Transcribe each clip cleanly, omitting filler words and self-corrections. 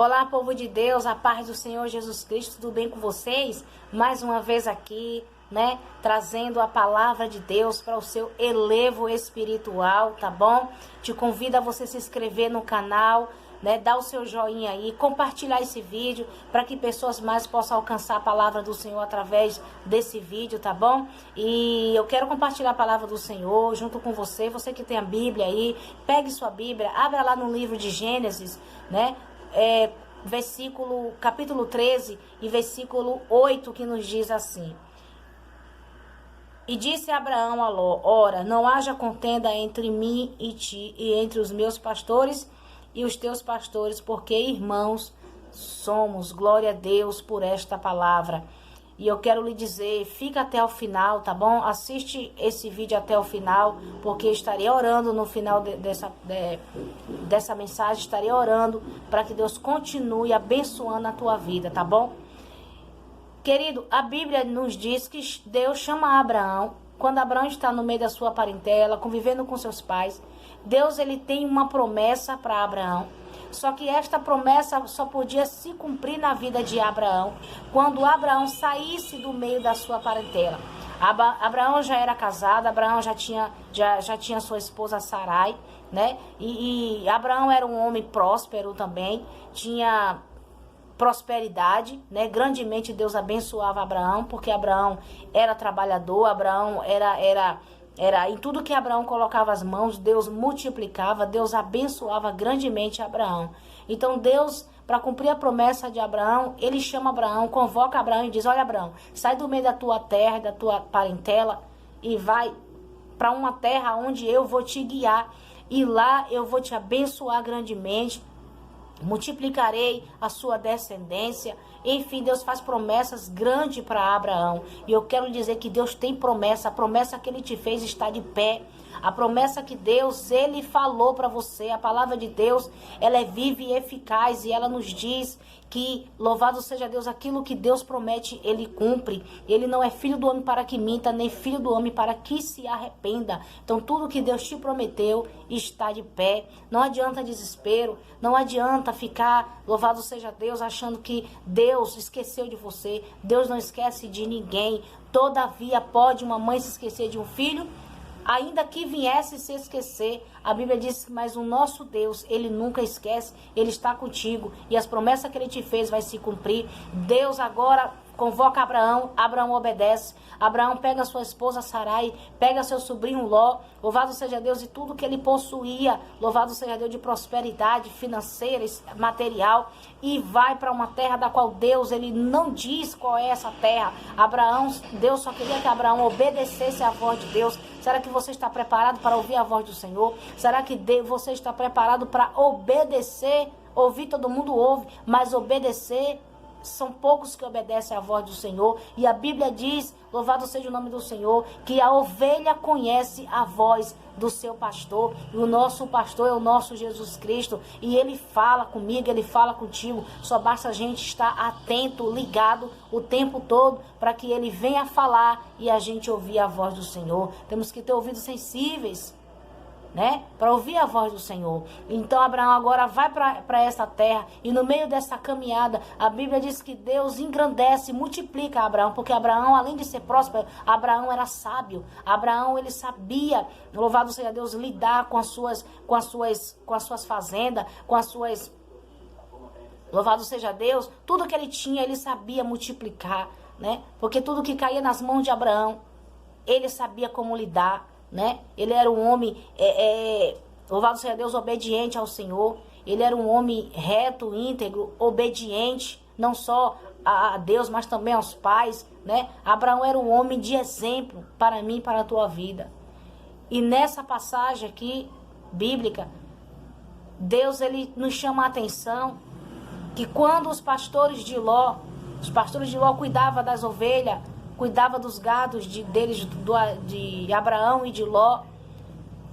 Olá, povo de Deus, a paz do Senhor Jesus Cristo, tudo bem com vocês? Mais uma vez aqui, trazendo a palavra de Deus para o seu elevo espiritual, tá bom? Te convido a você se inscrever no canal, dar o seu joinha aí, compartilhar esse vídeo para que pessoas mais possam alcançar a palavra do Senhor através desse vídeo, tá bom? E eu quero compartilhar a palavra do Senhor junto com você, você que tem a Bíblia aí, pegue sua Bíblia, abra lá no livro de Gênesis, capítulo 13 e versículo 8, que nos diz assim: E disse Abraão a Ló: Ora, não haja contenda entre mim e ti, e entre os meus pastores e os teus pastores, porque irmãos somos. Glória a Deus por esta palavra. E eu quero lhe dizer, fica até o final, tá bom? Assiste esse vídeo até o final, porque estarei orando no final dessa mensagem, estarei orando para que Deus continue abençoando a tua vida, tá bom? Querido, a Bíblia nos diz que Deus chama Abraão, quando Abraão está no meio da sua parentela, convivendo com seus pais. Deus, ele tem uma promessa para Abraão. Só que esta promessa só podia se cumprir na vida de Abraão quando Abraão saísse do meio da sua parentela. Abraão já era casado, Abraão já tinha sua esposa Sarai, E Abraão era um homem próspero também, tinha prosperidade, Grandemente Deus abençoava Abraão, porque Abraão era trabalhador, Abraão era em tudo que Abraão colocava as mãos, Deus multiplicava, Deus abençoava grandemente Abraão. Então Deus, para cumprir a promessa de Abraão, ele chama Abraão, convoca Abraão e diz: olha, Abraão, sai do meio da tua terra, da tua parentela, e vai para uma terra onde eu vou te guiar, e lá eu vou te abençoar grandemente, multiplicarei a sua descendência. Enfim, Deus faz promessas grandes para Abraão. E eu quero dizer que Deus tem promessa. A promessa que ele te fez está de pé. A promessa que Deus, ele falou para você. A palavra de Deus, ela é viva e eficaz. E ela nos diz que, louvado seja Deus, aquilo que Deus promete, ele cumpre. Ele não é filho do homem para que minta, nem filho do homem para que se arrependa. Então, tudo que Deus te prometeu está de pé. Não adianta desespero. Não adianta ficar, louvado seja Deus, achando que Deus esqueceu de você. Deus não esquece de ninguém. Todavia, pode uma mãe se esquecer de um filho? Ainda que viesse se esquecer, a Bíblia diz que mas o nosso Deus, ele nunca esquece, ele está contigo e as promessas que ele te fez vai se cumprir. Deus agora convoca Abraão, Abraão obedece, Abraão pega sua esposa Sarai, pega seu sobrinho Ló, louvado seja Deus, e tudo que ele possuía, louvado seja Deus, de prosperidade financeira, material, e vai para uma terra da qual Deus, ele não diz qual é essa terra. Deus só queria que Abraão obedecesse à voz de Deus. Será que você está preparado para ouvir a voz do Senhor? Será que você está preparado para obedecer? Ouvir todo mundo ouve, mas obedecer, são poucos que obedecem à voz do Senhor. E a Bíblia diz, louvado seja o nome do Senhor, que a ovelha conhece a voz do seu pastor. E o nosso pastor é o nosso Jesus Cristo. E ele fala comigo, ele fala contigo. Só basta a gente estar atento, ligado o tempo todo, para que ele venha falar e a gente ouvir a voz do Senhor. Temos que ter ouvidos sensíveis, para ouvir a voz do Senhor. Então Abraão agora vai para essa terra, e no meio dessa caminhada, a Bíblia diz que Deus engrandece, multiplica Abraão, porque Abraão, além de ser próspero, Abraão era sábio. Abraão, ele sabia, louvado seja Deus, lidar com as suas fazendas, louvado seja Deus, tudo que ele tinha, ele sabia multiplicar, porque tudo que caía nas mãos de Abraão, ele sabia como lidar. Ele era um homem, louvado seja Deus, obediente ao Senhor. Ele era um homem reto, íntegro, obediente, não só a Deus, mas também aos pais, Abraão era um homem de exemplo para mim e para a tua vida. E nessa passagem aqui, bíblica, Deus, ele nos chama a atenção que quando os pastores de Ló cuidavam das ovelhas, cuidava dos gados de Abraão e de Ló.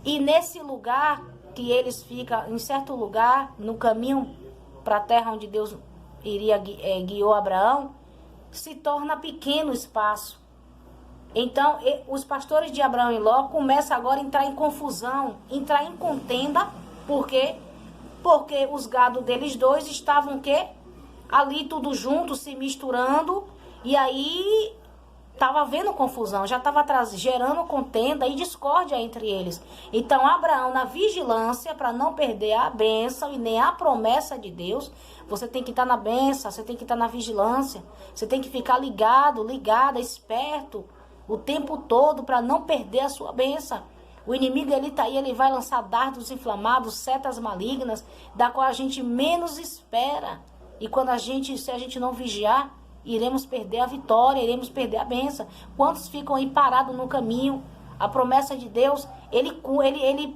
E nesse lugar que eles ficam, em certo lugar, no caminho para a terra onde Deus guiou Abraão, se torna pequeno o espaço. Então, os pastores de Abraão e Ló começam agora a entrar em confusão, entrar em contenda. Por quê? Porque os gados deles dois estavam o quê? Ali tudo junto, se misturando. E aí estava havendo confusão, já estava gerando contenda e discórdia entre eles. Então Abraão, na vigilância, para não perder a bênção e nem a promessa de Deus, você tem que estar na bênção, você tem que estar na vigilância, você tem que ficar ligado, ligada, esperto o tempo todo para não perder a sua bênção. O inimigo, ele tá aí, ele vai lançar dardos inflamados, setas malignas, da qual a gente menos espera. E quando se a gente não vigiar, iremos perder a vitória, iremos perder a bênção. Quantos ficam aí parados no caminho? A promessa de Deus, ele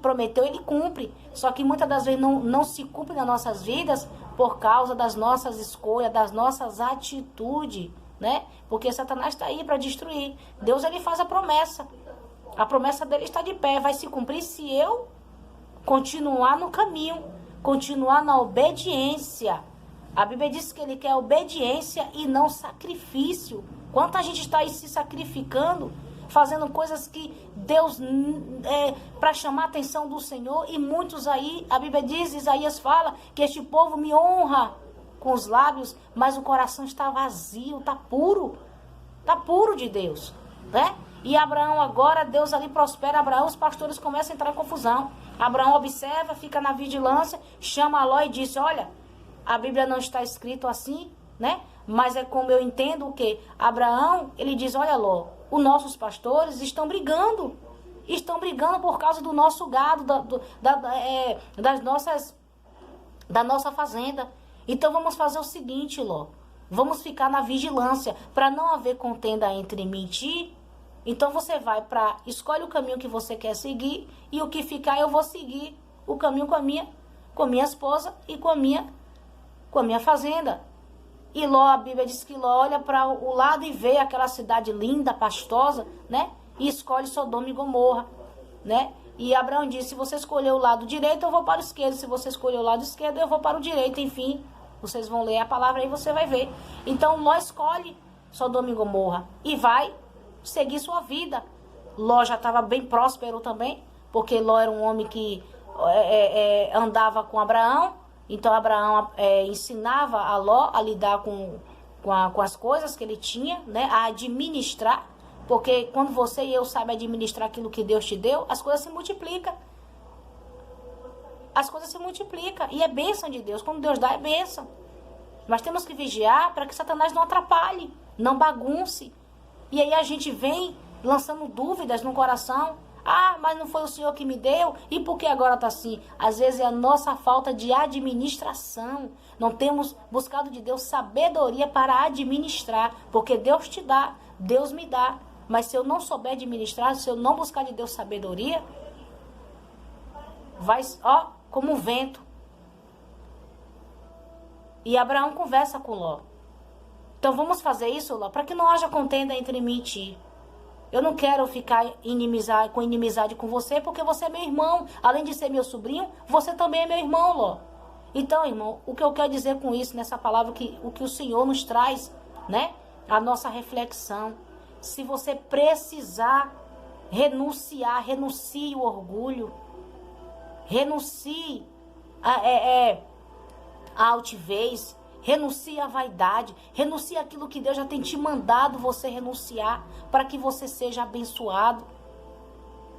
prometeu, ele cumpre. Só que muitas das vezes não se cumpre nas nossas vidas por causa das nossas escolhas, das nossas atitudes, né? Porque Satanás está aí para destruir. Deus, ele faz a promessa. A promessa dele está de pé, vai se cumprir se eu continuar no caminho, continuar na obediência. A Bíblia diz que ele quer obediência e não sacrifício. Quanta gente está aí se sacrificando, fazendo coisas que Deus para chamar a atenção do Senhor. E muitos aí, a Bíblia diz, Isaías fala, que este povo me honra com os lábios, mas o coração está vazio, está puro de Deus, né? E Abraão agora, Deus ali prospera Abraão, os pastores começam a entrar em confusão. Abraão observa, fica na vigilância, chama Ló e diz, olha, a Bíblia não está escrito assim, né? Mas é como eu entendo o que Abraão, ele diz, olha Ló, os nossos pastores estão brigando por causa do nosso gado, da nossa fazenda. Então vamos fazer o seguinte, Ló, vamos ficar na vigilância para não haver contenda entre mim e ti. Então você escolhe o caminho que você quer seguir e o que ficar eu vou seguir o caminho com a minha esposa e com a minha fazenda. E Ló, a Bíblia diz que Ló olha para o lado e vê aquela cidade linda, pastosa, né? E escolhe Sodoma e Gomorra, né? E Abraão disse, se você escolher o lado direito, eu vou para o esquerdo. Se você escolher o lado esquerdo, eu vou para o direito. Enfim, vocês vão ler a palavra aí, você vai ver. Então Ló escolhe Sodoma e Gomorra e vai seguir sua vida. Ló já estava bem próspero também, porque Ló era um homem que andava com Abraão. Então Abraão ensinava a Ló a lidar com as coisas que ele tinha, né? A administrar. Porque quando você e eu sabem administrar aquilo que Deus te deu, as coisas se multiplicam. As coisas se multiplicam. E é bênção de Deus. Quando Deus dá, é bênção. Mas temos que vigiar para que Satanás não atrapalhe, não bagunce. E aí a gente vem lançando dúvidas no coração. Ah, mas não foi o Senhor que me deu? E por que agora está assim? Às vezes é a nossa falta de administração. Não temos buscado de Deus sabedoria para administrar. Porque Deus te dá, Deus me dá. Mas se eu não souber administrar, se eu não buscar de Deus sabedoria, vai, como um vento. E Abraão conversa com Ló. Então vamos fazer isso, Ló, para que não haja contenda entre mim e ti. Eu não quero ficar com inimizade com você, porque você é meu irmão. Além de ser meu sobrinho, você também é meu irmão, Ló. Então, irmão, o que eu quero dizer com isso, nessa palavra, o que o Senhor nos traz, né? A nossa reflexão. Se você precisar renunciar, renuncie o orgulho. Renuncie a altivez. Renuncie à vaidade, renuncie àquilo que Deus já tem te mandado você renunciar, para que você seja abençoado.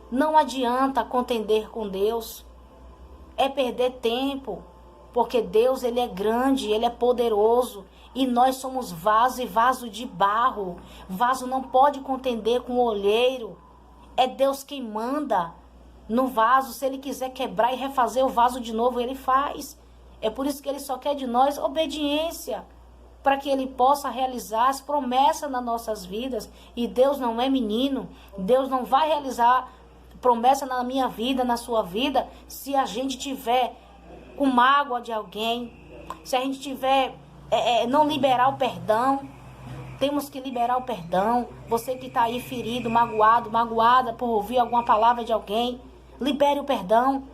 Não adianta contender com Deus, é perder tempo, porque Deus, ele é grande, ele é poderoso, e nós somos vaso e vaso de barro. Vaso não pode contender com o olheiro, é Deus quem manda no vaso. Se ele quiser quebrar e refazer o vaso de novo, ele faz. É por isso que ele só quer de nós obediência, para que ele possa realizar as promessas nas nossas vidas. E Deus não é menino, Deus não vai realizar promessa na minha vida, na sua vida, se a gente tiver com mágoa de alguém, se a gente tiver, não liberar o perdão. Temos que liberar o perdão. Você que está aí ferido, magoada por ouvir alguma palavra de alguém, libere o perdão.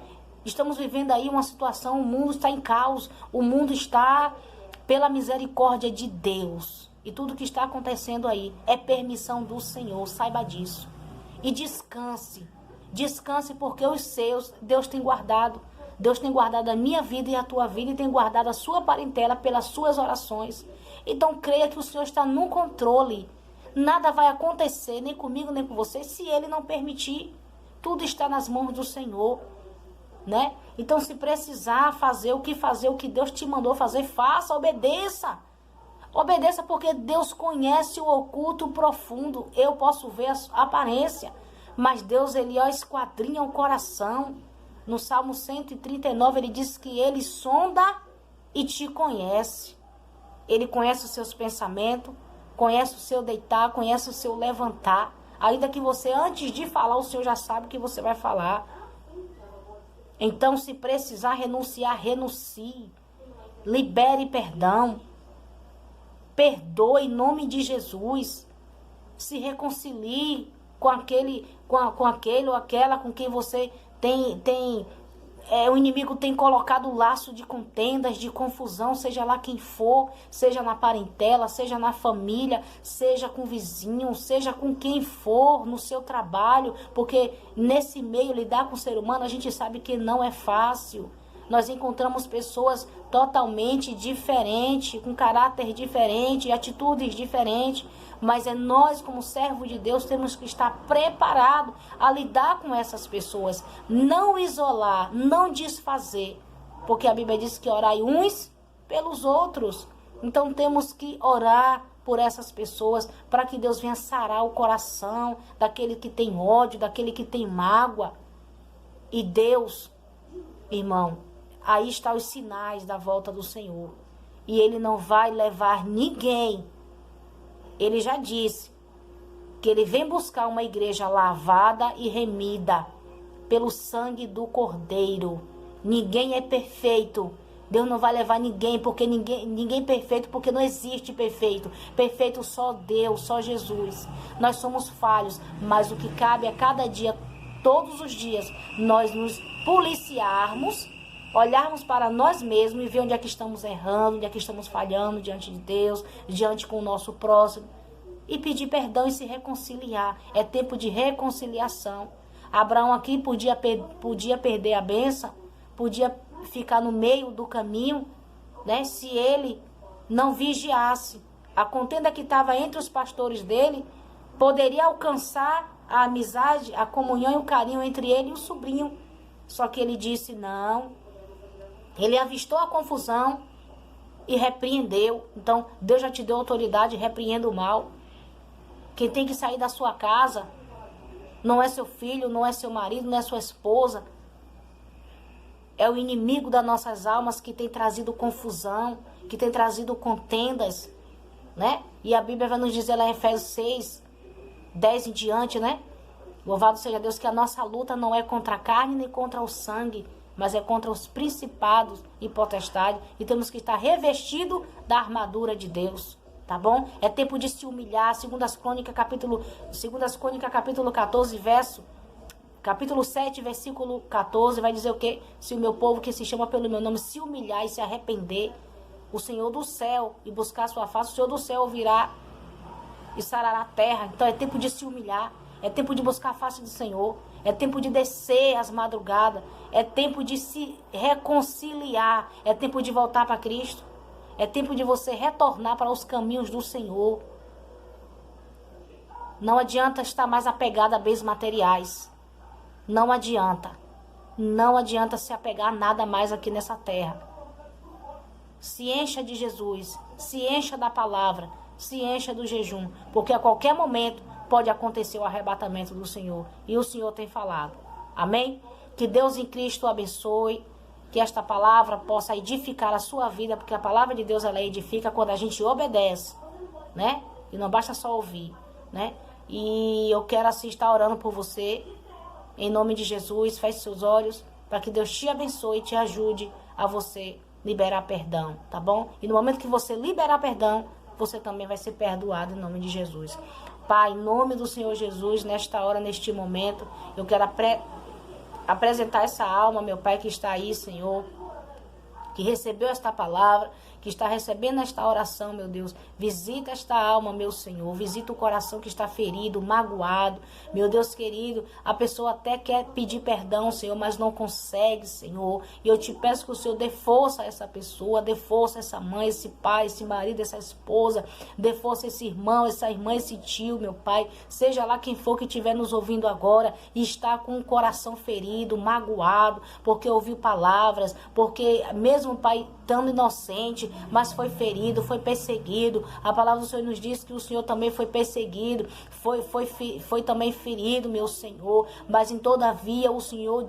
Estamos vivendo aí uma situação, o mundo está em caos, o mundo está pela misericórdia de Deus. E tudo que está acontecendo aí é permissão do Senhor, saiba disso. E descanse porque os seus Deus tem guardado. Deus tem guardado a minha vida e a tua vida e tem guardado a sua parentela pelas suas orações. Então creia que o Senhor está no controle. Nada vai acontecer, nem comigo, nem com você, se Ele não permitir. Tudo está nas mãos do Senhor, né? Então, se precisar fazer o que Deus te mandou fazer, faça, obedeça. Obedeça porque Deus conhece o oculto, o profundo. Eu posso ver a aparência, mas Deus, Ele esquadrinha o coração. No Salmo 139, Ele diz que Ele sonda e te conhece. Ele conhece os seus pensamentos, conhece o seu deitar, conhece o seu levantar. Ainda que você, antes de falar, o Senhor já sabe o que você vai falar. Então, se precisar renunciar, renuncie. Libere perdão. Perdoe em nome de Jesus. Se reconcilie com aquele ou aquela com quem você o inimigo tem colocado laço de contendas, de confusão, seja lá quem for, seja na parentela, seja na família, seja com o vizinho, seja com quem for, no seu trabalho, porque nesse meio lidar com o ser humano a gente sabe que não é fácil. Nós encontramos pessoas totalmente diferentes, com caráter diferente, atitudes diferentes, mas nós, como servo de Deus, temos que estar preparados a lidar com essas pessoas. Não isolar, não desfazer, porque a Bíblia diz que orai uns pelos outros. Então temos que orar por essas pessoas, para que Deus venha sarar o coração daquele que tem ódio, daquele que tem mágoa. E Deus, irmão, aí estão os sinais da volta do Senhor. E Ele não vai levar ninguém. Ele já disse que Ele vem buscar uma igreja lavada e remida pelo sangue do Cordeiro. Ninguém é perfeito. Deus não vai levar ninguém, porque ninguém é perfeito, porque não existe perfeito. Perfeito só Deus, só Jesus. Nós somos falhos, mas o que cabe a cada dia, todos os dias, nós nos policiarmos, olharmos para nós mesmos e ver onde é que estamos errando, onde é que estamos falhando diante de Deus, diante com o nosso próximo, e pedir perdão e se reconciliar. É tempo de reconciliação. Abraão aqui podia perder a bênção, podia ficar no meio do caminho, né? Se ele não vigiasse. A contenda que estava entre os pastores dele poderia alcançar a amizade, a comunhão e o carinho entre ele e o sobrinho. Só que ele disse não. Ele avistou a confusão e repreendeu. Então, Deus já te deu autoridade, repreenda o mal. Quem tem que sair da sua casa não é seu filho, não é seu marido, não é sua esposa. É o inimigo das nossas almas que tem trazido confusão, que tem trazido contendas, né? E a Bíblia vai nos dizer lá em Efésios 6, 10 em diante, né? Louvado seja Deus, que a nossa luta não é contra a carne nem contra o sangue, mas é contra os principados e potestades. E temos que estar revestido da armadura de Deus, tá bom? É tempo de se humilhar. 2 Crônicas, capítulo 14, capítulo 7, versículo 14, vai dizer o quê? Se o meu povo que se chama pelo meu nome se humilhar e se arrepender, o Senhor do céu, e buscar a sua face, o Senhor do céu virá e sarará a terra. Então é tempo de se humilhar, é tempo de buscar a face do Senhor, é tempo de descer às madrugadas, é tempo de se reconciliar, é tempo de voltar para Cristo, é tempo de você retornar para os caminhos do Senhor. Não adianta estar mais apegado a bens materiais. Não adianta. Não adianta se apegar a nada mais aqui nessa terra. Se encha de Jesus, se encha da palavra, se encha do jejum, porque a qualquer momento pode acontecer o arrebatamento do Senhor. E o Senhor tem falado. Amém? Que Deus em Cristo abençoe, que esta palavra possa edificar a sua vida, porque a palavra de Deus ela edifica quando a gente obedece, né? E não basta só ouvir, né? E eu quero assim estar orando por você, em nome de Jesus. Feche seus olhos, para que Deus te abençoe e te ajude a você liberar perdão, tá bom? E no momento que você liberar perdão, você também vai ser perdoado em nome de Jesus. Pai, em nome do Senhor Jesus, nesta hora, neste momento, eu quero apresentar essa alma, meu Pai, que está aí, Senhor, que recebeu esta palavra, que que está recebendo esta oração, meu Deus. Visita esta alma, meu Senhor. Visita o coração que está ferido, magoado. Meu Deus querido, a pessoa até quer pedir perdão, Senhor, mas não consegue, Senhor. E eu te peço que o Senhor dê força a essa pessoa, dê força a essa mãe, esse pai, esse marido, essa esposa. Dê força a esse irmão, essa irmã, esse tio, meu Pai. Seja lá quem for que estiver nos ouvindo agora e está com o coração ferido, magoado, porque ouviu palavras, porque mesmo, Pai, estando inocente, mas foi ferido, foi perseguido. A palavra do Senhor nos diz que o Senhor também foi perseguido, foi também ferido, meu Senhor, mas em todavia o Senhor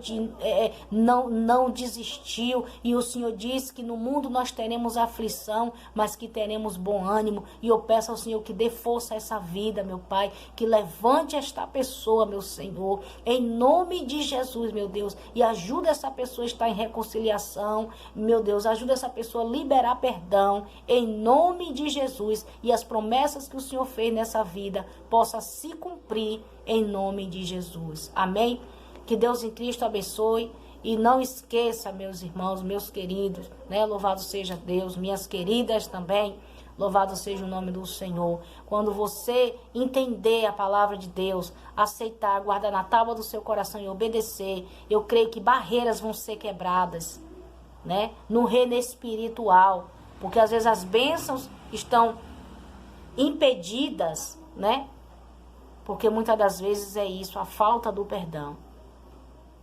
não desistiu, e o Senhor disse que no mundo nós teremos aflição, mas que teremos bom ânimo. E eu peço ao Senhor que dê força a essa vida, meu Pai, que levante esta pessoa, meu Senhor, em nome de Jesus, meu Deus, e ajuda essa pessoa a estar em reconciliação, meu Deus, ajuda essa pessoa a liberar perdão, em nome de Jesus, e as promessas que o Senhor fez nessa vida possa se cumprir em nome de Jesus. Amém? Que Deus em Cristo abençoe. E não esqueça, meus irmãos, meus queridos, né? Louvado seja Deus, minhas queridas também. Louvado seja o nome do Senhor. Quando você entender a palavra de Deus, aceitar, guardar na tábua do seu coração e obedecer, eu creio que barreiras vão ser quebradas, né? No reino espiritual. Porque às vezes as bênçãos estão impedidas, né? Porque muitas das vezes é isso, a falta do perdão,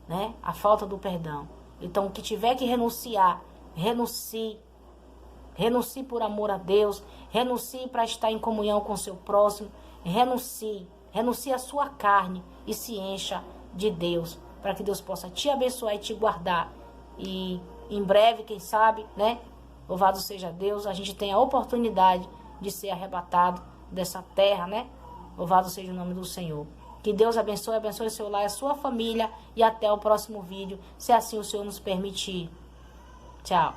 né? A falta do perdão. Então, o que tiver que renunciar, renuncie. Renuncie por amor a Deus, renuncie para estar em comunhão com o seu próximo, renuncie a sua carne e se encha de Deus, para que Deus possa te abençoar e te guardar. E em breve, quem sabe, né? Louvado seja Deus, a gente tem a oportunidade de ser arrebatado dessa terra, né? Louvado seja o nome do Senhor. Que Deus abençoe o seu lar e a sua família, e até o próximo vídeo, se assim o Senhor nos permitir. Tchau.